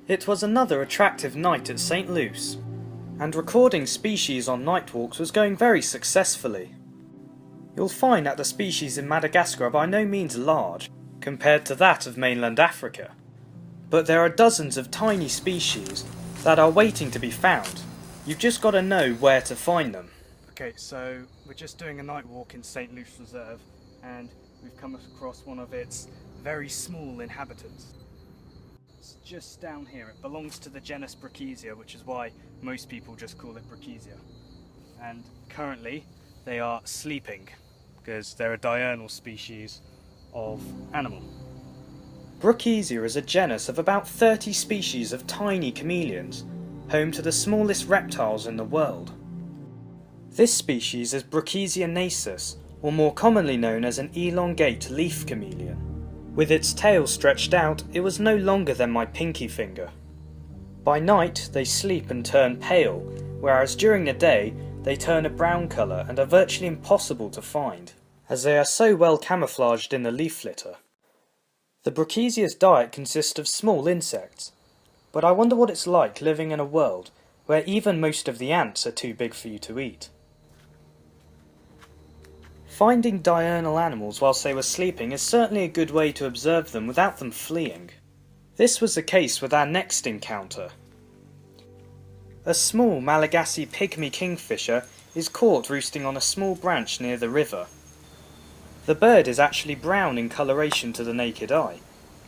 It was another attractive night at Sainte Luce, and recording species on night walks was going very successfully. You'll find that the species in Madagascar are by no means large, compared to that of mainland Africa, but there are dozens of tiny species that are waiting to be found. You've just got to know where to find them. Okay, so we're just doing a night walk in Sainte Luce Reserve, and we've come across one of its very small inhabitants. It's just down here. It belongs to the genus Brookesia, which is why most people just call it Brookesia. And currently they are sleeping, because they're a diurnal species of animal. Brookesia is a genus of about 30 species of tiny chameleons, home to the smallest reptiles in the world. This species is Brookesia nasus, or more commonly known as an elongate leaf chameleon. With its tail stretched out, it was no longer than my pinky finger. By night, they sleep and turn pale, whereas during the day, they turn a brown colour and are virtually impossible to find, as they are so well camouflaged in the leaf litter. The Brookesia's diet consists of small insects, but I wonder what it's like living in a world where even most of the ants are too big for you to eat. Finding diurnal animals whilst they were sleeping is certainly a good way to observe them without them fleeing. This was the case with our next encounter. A small Malagasy Pygmy Kingfisher is caught roosting on a small branch near the river. The bird is actually brown in coloration to the naked eye.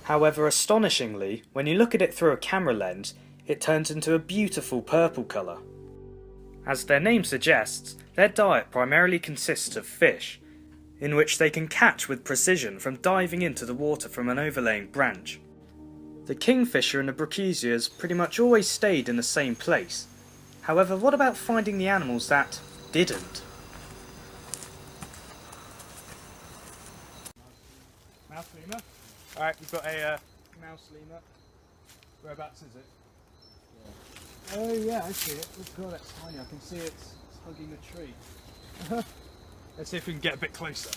However, astonishingly, when you look at it through a camera lens, it turns into a beautiful purple colour. As their name suggests, their diet primarily consists of fish, in which they can catch with precision from diving into the water from an overlaying branch. The kingfisher and the Brookesias pretty much always stayed in the same place. However, what about finding the animals that didn't? Mouse lemur. Alright, we've got a mouse lemur. Whereabouts is it? Oh yeah, I see it. Oh god, that's tiny. I can see it's hugging the tree. Let's see if we can get a bit closer.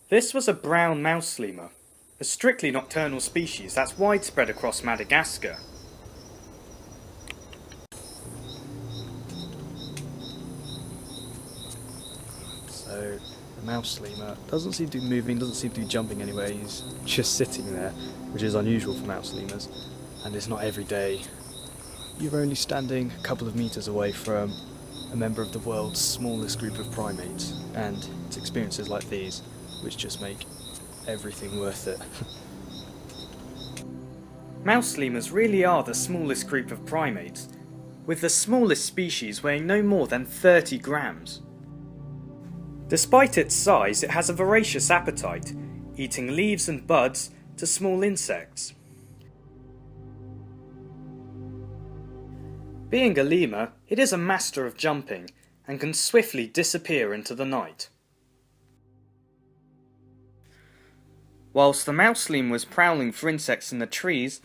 This was a brown mouse lemur, a strictly nocturnal species that's widespread across Madagascar. So, the mouse lemur doesn't seem to be moving, doesn't seem to be jumping anywhere. He's just sitting there, which is unusual for mouse lemurs. And it's not every day. You're only standing a couple of meters away from a member of the world's smallest group of primates, and it's experiences like these which just make everything worth it. Mouse lemurs really are the smallest group of primates, with the smallest species weighing no more than 30 grams. Despite its size, it has a voracious appetite, eating leaves and buds to small insects. Being a lemur, it is a master of jumping, and can swiftly disappear into the night. Whilst the mouse lemur was prowling for insects in the trees,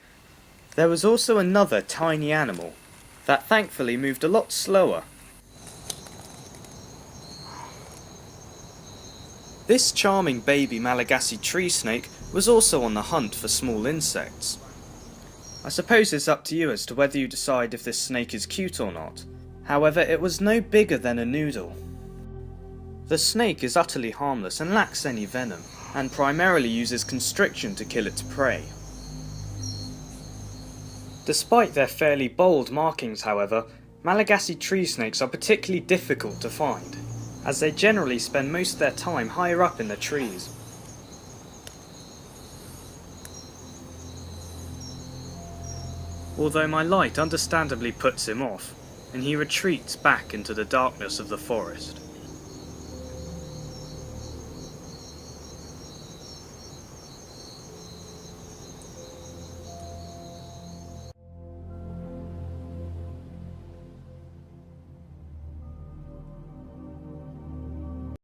there was also another tiny animal that thankfully moved a lot slower. This charming baby Malagasy tree snake was also on the hunt for small insects. I suppose it's up to you as to whether you decide if this snake is cute or not. However, it was no bigger than a noodle. The snake is utterly harmless and lacks any venom, and primarily uses constriction to kill its prey. Despite their fairly bold markings, however, Malagasy tree snakes are particularly difficult to find, as they generally spend most of their time higher up in the trees. Although my light understandably puts him off, and he retreats back into the darkness of the forest.